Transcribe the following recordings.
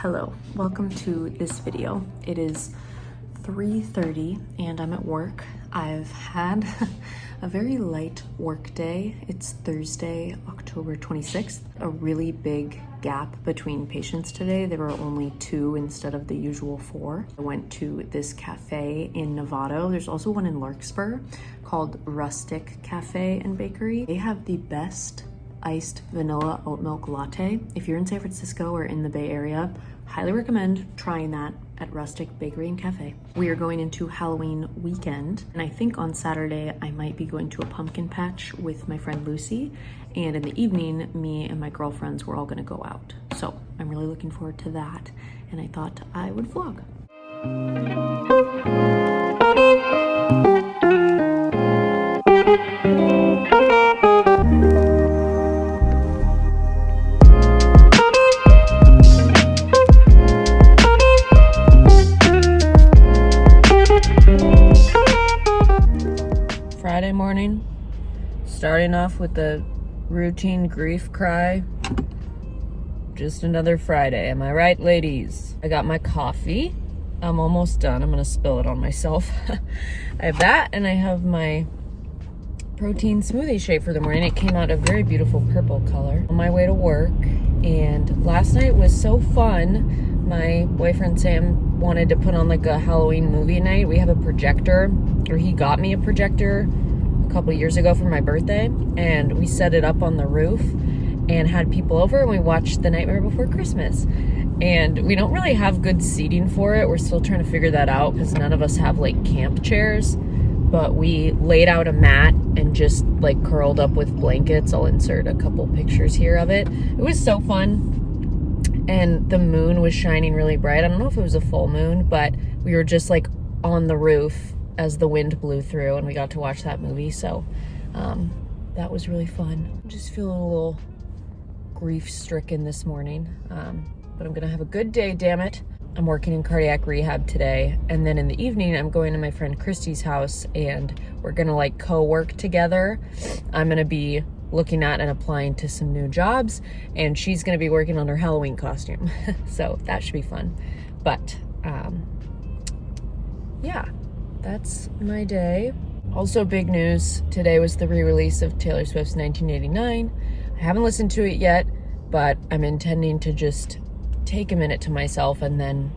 Hello, welcome to this video. It is 3:30 and I'm at work. I've had a very light work day. It's Thursday, October 26th. A really big gap between patients today. There were only 2 instead of the usual 4. I went to this cafe in Novato. There's also one in Larkspur called Rustic Cafe and Bakery. They have the best iced vanilla oat milk latte. If you're in San Francisco or in the Bay Area, highly recommend trying that at Rustic Bakery and Cafe. We are going into Halloween weekend, and I think on Saturday I might be going to a pumpkin patch with my friend Lucy, and in the evening, me and my girlfriends, we're all gonna go out. So I'm really looking forward to that, and I thought I would vlog. Friday morning, starting off with the routine grief cry. Just another Friday, am I right, ladies? I got my coffee. I'm almost done. I'm gonna spill it on myself. I have that, and I have my protein smoothie shake for the morning. It came out a very beautiful purple color. On my way to work, and last night was so fun. My boyfriend Sam wanted to put on like a Halloween movie night. We have a projector, or he got me a projector a couple years ago for my birthday, and we set it up on the roof and had people over, and we watched The Nightmare Before Christmas. And we don't really have good seating for it. We're still trying to figure that out because none of us have like camp chairs, but we laid out a mat and just like curled up with blankets. I'll insert a couple pictures here of it. It was so fun, and the moon was shining really bright. I don't know if it was a full moon, but we were just like on the roof as the wind blew through, and we got to watch that movie. So that was really fun. I'm just feeling a little grief-stricken this morning, but I'm gonna have a good day, damn it. I'm working in cardiac rehab today, and then in the evening I'm going to my friend Christy's house, and we're gonna like co-work together. I'm gonna be looking at and applying to some new jobs, and she's gonna be working on her Halloween costume. So that should be fun. But yeah, that's my day. Also big news, today was the re-release of Taylor Swift's 1989. I haven't listened to it yet, but I'm intending to just take a minute to myself and then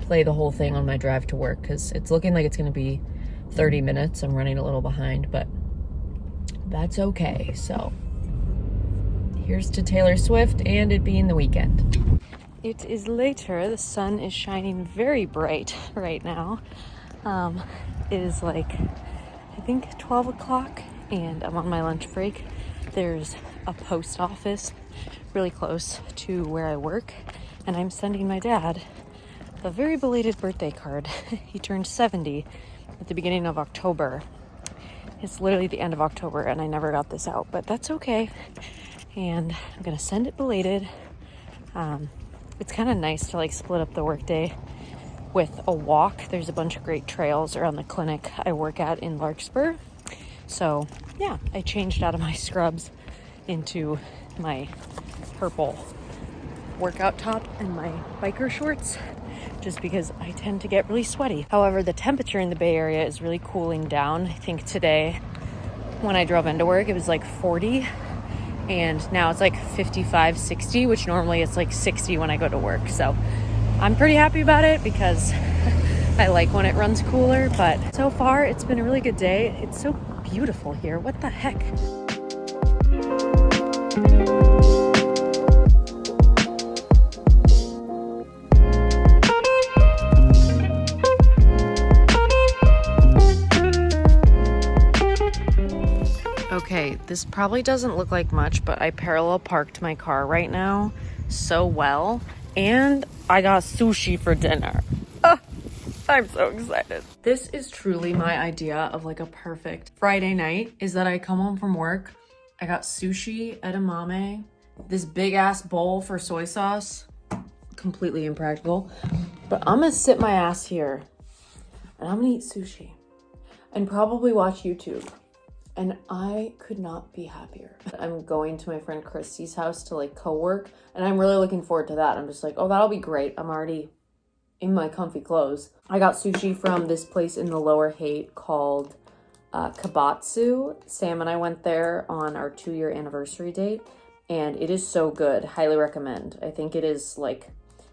play the whole thing on my drive to work, because it's looking like it's gonna be 30 minutes. I'm running a little behind, but that's okay. So here's to Taylor Swift and it being the weekend. It is later. The sun is shining very bright right now. It is like, I think 12 o'clock, and I'm on my lunch break. There's a post office really close to where I work, and I'm sending my dad a very belated birthday card. He turned 70 at the beginning of October. It's literally the end of October, and I never got this out, but that's okay. And I'm gonna send it belated. It's kind of nice to like split up the workday with a walk. There's a bunch of great trails around the clinic I work at in Larkspur. So yeah, I changed out of my scrubs into my purple workout top and my biker shorts, just because I tend to get really sweaty. However, the temperature in the Bay Area is really cooling down. I think today when I drove into work, it was like 40, and now it's like 55, 60, which normally it's like 60 when I go to work. So I'm pretty happy about it because I like when it runs cooler, but so far it's been a really good day. It's so beautiful here. What the heck? Okay, this probably doesn't look like much, but I parallel parked my car right now so well, and I got sushi for dinner. I'm so excited. This is truly my idea of like a perfect Friday night, is that I come home from work, I got sushi, edamame, this big ass bowl for soy sauce, completely impractical, but I'm gonna sit my ass here and I'm gonna eat sushi and probably watch YouTube and I could not be happier. I'm going to my friend Christy's house to like co-work, and I'm really looking forward to that. I'm just like, oh, that'll be great. I'm already in my comfy clothes. I got sushi from this place in the Lower Haight called Kabatsu. Sam and I went there on our 2-year anniversary date, and it is so good. Highly recommend. I think it is like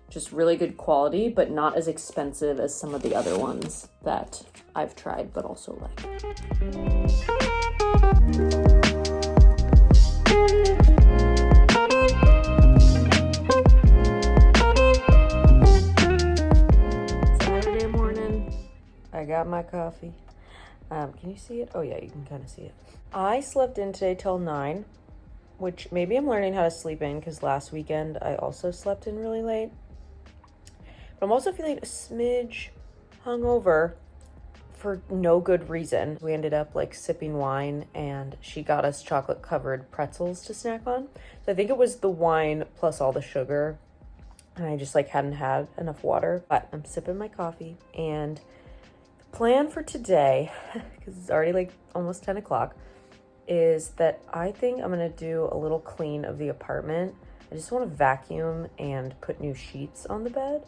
just really good quality, but not as expensive as some of the other ones that I've tried, but also like. Saturday morning, I got my coffee. Can you see it? Oh yeah, you can kind of see it. I slept in today till 9, which maybe I'm learning how to sleep in because last weekend I also slept in really late. But I'm also feeling a smidge hungover for no good reason. We ended up like sipping wine, and she got us chocolate covered pretzels to snack on. So I think it was the wine plus all the sugar, and I just like hadn't had enough water. But I'm sipping my coffee, and the plan for today, because it's already like almost 10 o'clock, is that I think I'm gonna do a little clean of the apartment. I just want to vacuum and put new sheets on the bed.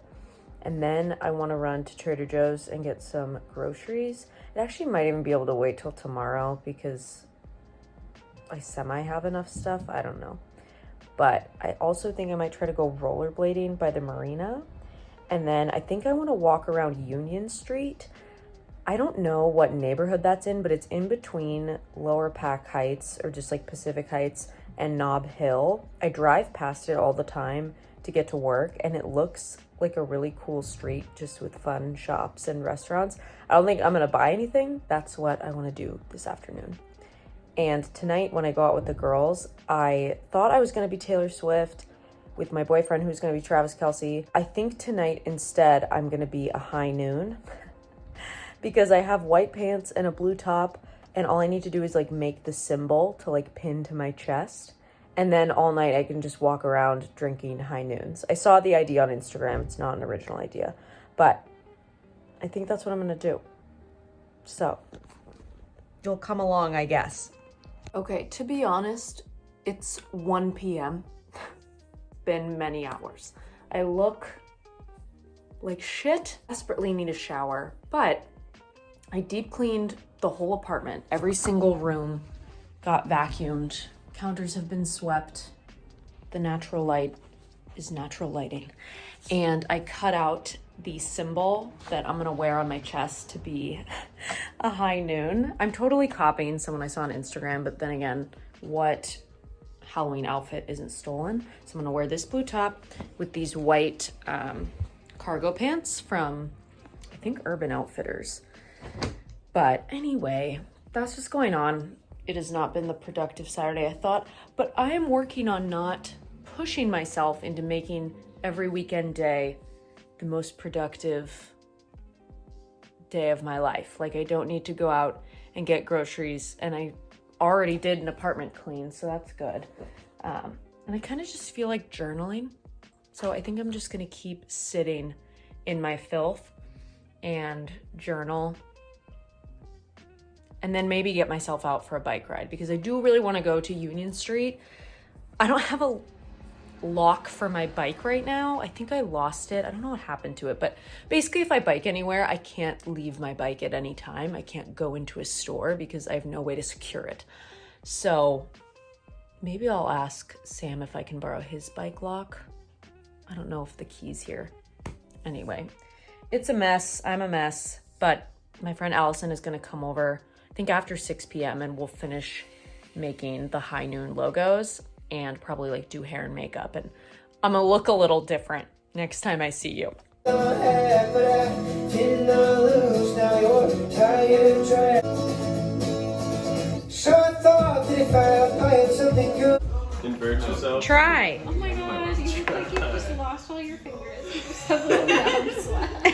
And then I want to run to Trader Joe's and get some groceries. It actually might even be able to wait till tomorrow because I semi have enough stuff. I don't know. But I also think I might try to go rollerblading by the marina. And then I think I want to walk around Union Street. I don't know what neighborhood that's in, but it's in between Lower Pack Heights, or just like Pacific Heights, and Nob Hill. I drive past it all the time to get to work, and it looks like a really cool street just with fun shops and restaurants. I don't think I'm gonna buy anything. That's what I want to do this afternoon. And tonight when I go out with the girls, I thought I was gonna be Taylor Swift with my boyfriend, who's gonna be Travis Kelce. I think tonight instead I'm gonna be a High Noon because I have white pants and a blue top, and all I need to do is like make the symbol to like pin to my chest. And then all night I can just walk around drinking High Noons. I saw the idea on Instagram. It's not an original idea, but I think that's what I'm gonna do. So you'll come along, I guess. Okay, to be honest, it's 1 p.m. Been many hours. I look like shit. Desperately need a shower, but I deep cleaned the whole apartment. Every single room got vacuumed. Counters have been swept. The natural light is natural lighting. And I cut out the symbol that I'm gonna wear on my chest to be a High Noon. I'm totally copying someone I saw on Instagram, but then again, what Halloween outfit isn't stolen? So I'm gonna wear this blue top with these white cargo pants from, I think, Urban Outfitters. But anyway, that's what's going on. It has not been the productive Saturday I thought, but I am working on not pushing myself into making every weekend day the most productive day of my life. Like, I don't need to go out and get groceries, and I already did an apartment clean, so that's good. And I kind of just feel like journaling. So I think I'm just gonna keep sitting in my filth and journal, and then maybe get myself out for a bike ride, because I do really want to go to Union Street. I don't have a lock for my bike right now. I think I lost it. I don't know what happened to it, but basically if I bike anywhere, I can't leave my bike at any time. I can't go into a store because I have no way to secure it. So maybe I'll ask Sam if I can borrow his bike lock. I don't know if the key's here. Anyway, it's a mess. I'm a mess, but my friend Allison is going to come over, I think after 6 p.m. and we'll finish making the High Noon logos and probably like do hair and makeup. And I'm gonna look a little different next time I see you. Invert yourself. Try. Oh my gosh, you look like you just lost all your fingers. You just have a little down slap.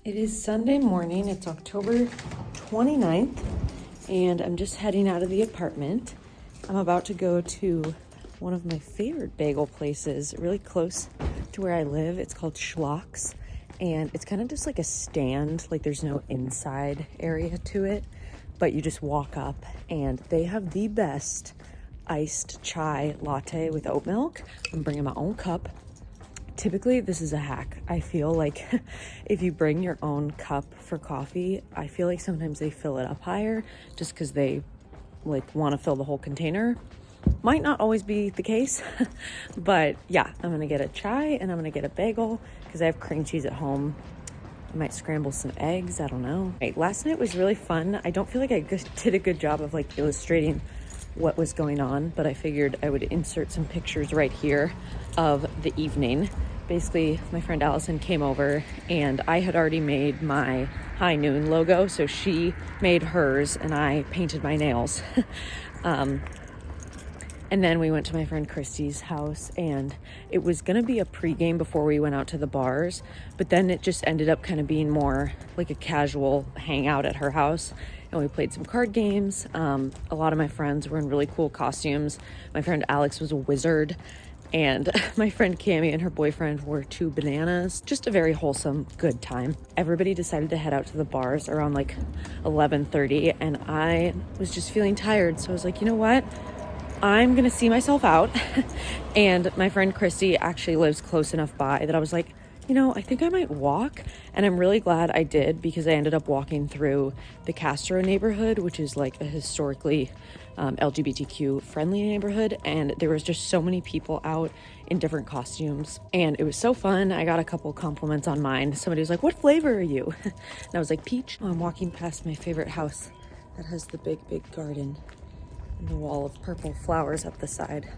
It is Sunday morning. It's October 29th, and I'm just heading out of the apartment. I'm about to go to one of my favorite bagel places really close to where I live. It's called Schlock's, and it's kind of just like a stand. Like there's no inside area to it, but you just walk up, and they have the best iced chai latte with oat milk. I'm bringing my own cup. Typically, this is a hack. I feel like if you bring your own cup for coffee, I feel like sometimes they fill it up higher just because they like want to fill the whole container. Might not always be the case, but yeah, I'm gonna get a chai and I'm gonna get a bagel because I have cream cheese at home. I might scramble some eggs, I don't know. Right, last night was really fun. I don't feel like I did a good job of like illustrating what was going on, but I figured I would insert some pictures right here of the evening. Basically, my friend Allison came over and I had already made my high noon logo, so she made hers and I painted my nails. And then we went to my friend Christy's house, and it was gonna be a pregame before we went out to the bars, but then it just ended up kind of being more like a casual hangout at her house. And we played some card games. A lot of my friends were in really cool costumes. My friend Alex was a wizard, and my friend Cammie and her boyfriend were two bananas. Just a very wholesome, good time. Everybody decided to head out to the bars around like 11:30, and I was just feeling tired, so I was like, you know what? I'm gonna see myself out. And my friend Christy actually lives close enough by that I was like, you know, I think I might walk. And I'm really glad I did, because I ended up walking through the Castro neighborhood, which is like a historically LGBTQ friendly neighborhood. And there was just so many people out in different costumes, and it was so fun. I got a couple compliments on mine. Somebody was like, what flavor are you? And I was like, peach. I'm walking past my favorite house that has the big garden and the wall of purple flowers up the side.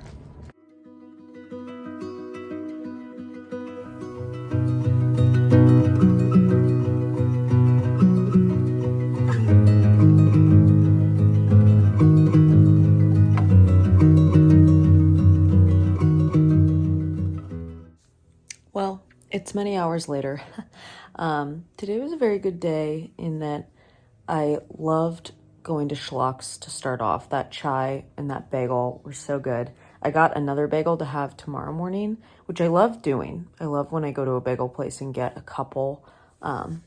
Well, it's many hours later. Today was a very good day in that I loved going to Schlock's to start off. That chai and that bagel were so good. I got another bagel to have tomorrow morning, which I love doing. I love when I go to a bagel place and get a couple, so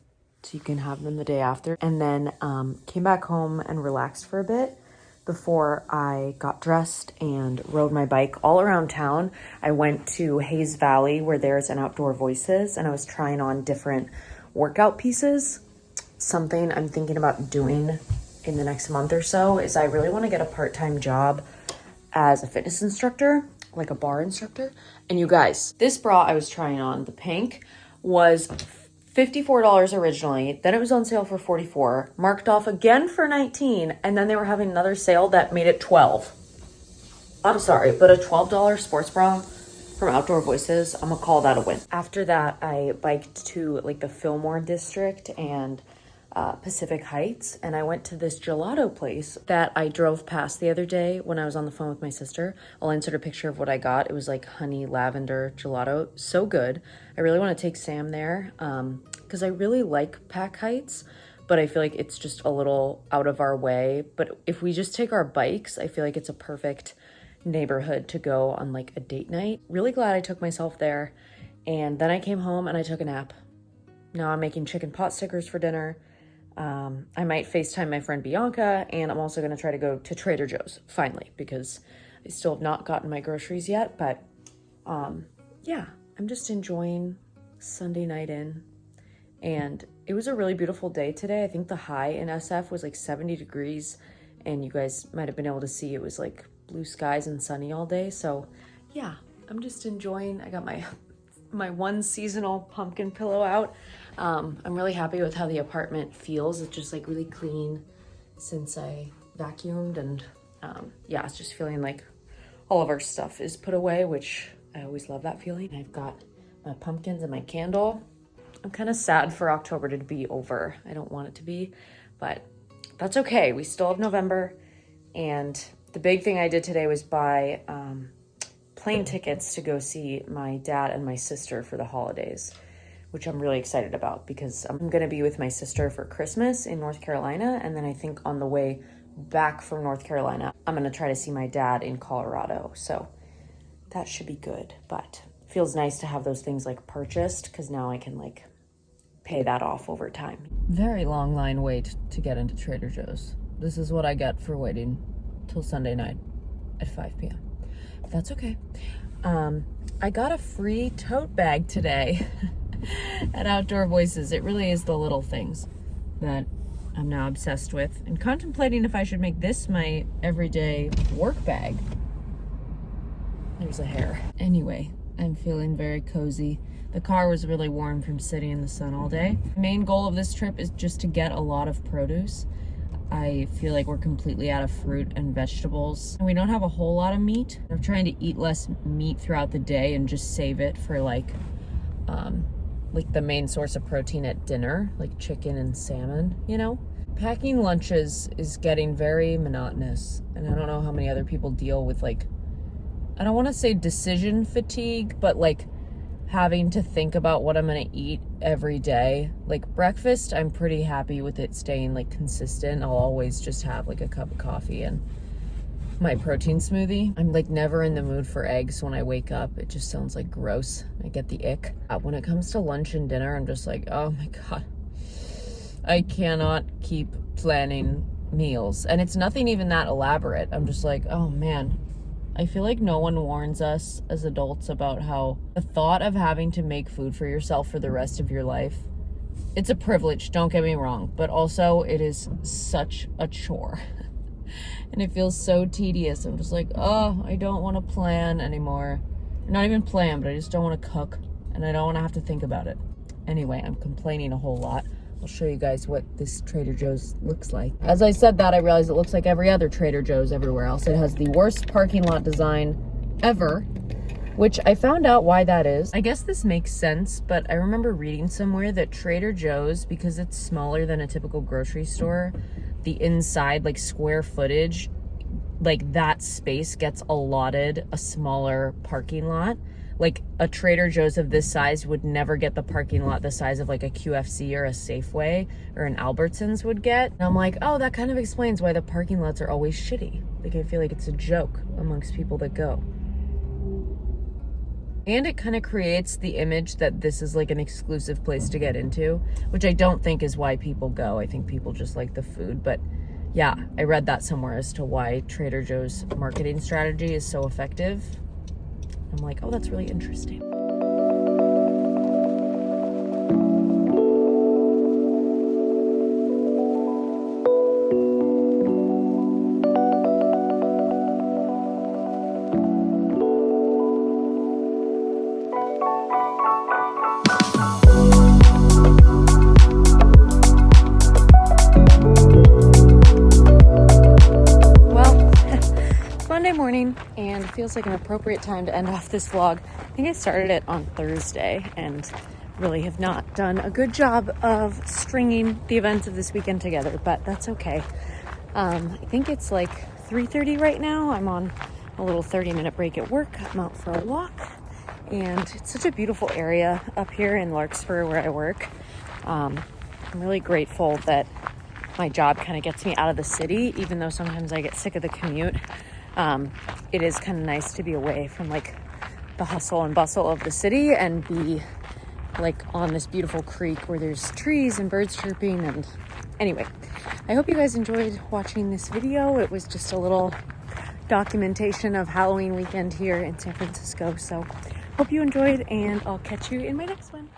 you can have them the day after. And then came back home and relaxed for a bit before I got dressed and rode my bike all around town. I went to Hayes Valley, where there's an Outdoor Voices, and I was trying on different workout pieces. Something I'm thinking about doing in the next month or so is I really want to get a part-time job as a fitness instructor, like a bar instructor. And you guys, this bra I was trying on, the pink, was $54 originally. Then it was on sale for $44, marked off again for $19, and then they were having another sale that made it $12. I'm sorry, but a $12 sports bra from Outdoor Voices, I'm gonna call that a win. After that, I biked to like the Fillmore district and Pacific Heights, and I went to this gelato place that I drove past the other day when I was on the phone with my sister. I'll insert a picture of what I got. It was like honey lavender gelato, so good. I really want to take Sam there because I really like Pac Heights, but I feel like it's just a little out of our way. But if we just take our bikes, I feel like it's a perfect neighborhood to go on like a date night. Really glad I took myself there. And then I came home and I took a nap. Now I'm making chicken pot stickers for dinner. I might FaceTime my friend Bianca, and I'm also going to try to go to Trader Joe's finally, because I still have not gotten my groceries yet. But yeah, I'm just enjoying Sunday night in, and it was a really beautiful day today. I think the high in SF was like 70 degrees, and you guys might have been able to see it was like blue skies and sunny all day. So yeah, I'm just enjoying. I got my one seasonal pumpkin pillow out. I'm really happy with how the apartment feels. It's just like really clean since I vacuumed, and yeah, it's just feeling like all of our stuff is put away, which I always love that feeling. I've got my pumpkins and my candle. I'm kind of sad for October to be over. I don't want it to be, but that's okay. We still have November, and the big thing I did today was buy plane tickets to go see my dad and my sister for the holidays. which I'm really excited about because I'm gonna be with my sister for Christmas in North Carolina. And then I think on the way back from North Carolina, I'm gonna try to see my dad in Colorado. So that should be good, but it feels nice to have those things like purchased because now I can like pay that off over time. Very long line wait to get into Trader Joe's. This is what I get for waiting till Sunday night at 5 p.m. But that's okay. I got a free tote bag today at Outdoor Voices. It really is the little things that I'm now obsessed with and contemplating if I should make this my everyday work bag. There's a hair. Anyway, I'm feeling very cozy. The car was really warm from sitting in the sun all day. The main goal of this trip is just to get a lot of produce. I feel like we're completely out of fruit and vegetables. And we don't have a whole lot of meat. I'm trying to eat less meat throughout the day and just save it for like the main source of protein at dinner, like chicken and salmon, you know? Packing lunches is getting very monotonous. And I don't know how many other people deal with like, I don't want to say decision fatigue, but like having to think about what I'm going to eat every day. Like breakfast, I'm pretty happy with it staying like consistent. I'll always just have like a cup of coffee and my protein smoothie. I'm like never in the mood for eggs when I wake up. It just sounds like gross. I get the ick. When it comes to lunch and dinner, I'm just like, oh my God, I cannot keep planning meals. And it's nothing even that elaborate. I'm just like, oh man, I feel like no one warns us as adults about how the thought of having to make food for yourself for the rest of your life, it's a privilege, don't get me wrong, but also it is such a chore. And it feels so tedious. I'm just like, oh, I don't want to plan anymore. Not even plan, but I just don't want to cook and I don't want to have to think about it. Anyway, I'm complaining a whole lot. I'll show you guys what this Trader Joe's looks like. As I said that, I realized it looks like every other Trader Joe's everywhere else. It has the worst parking lot design ever, which I found out why that is. I guess this makes sense, but I remember reading somewhere that Trader Joe's, because it's smaller than a typical grocery store, the inside, like square footage, like that space gets allotted a smaller parking lot. Like a Trader Joe's of this size would never get the parking lot the size of like a QFC or a Safeway or an Albertsons would get. And I'm like, oh, that kind of explains why the parking lots are always shitty. Like I feel like it's a joke amongst people that go. And it kind of creates the image that this is like an exclusive place to get into, which I don't think is why people go. I think people just like the food. But yeah, I read that somewhere as to why Trader Joe's marketing strategy is so effective. I'm like, oh, that's really interesting. Monday morning, and it feels like an appropriate time to end off this vlog. I think I started it on Thursday and really have not done a good job of stringing the events of this weekend together, but that's okay. I think it's like 3:30 right now. I'm on a little 30-minute break at work. I'm out for a walk, and it's such a beautiful area up here in Larkspur where I work. I'm really grateful that my job kind of gets me out of the city, even though sometimes I get sick of the commute. It is kind of nice to be away from like the hustle and bustle of the city and be like on this beautiful creek where there's trees and birds chirping. And anyway, I hope you guys enjoyed watching this video. It was just a little documentation of Halloween weekend here in San Francisco. So hope you enjoyed, and I'll catch you in my next one.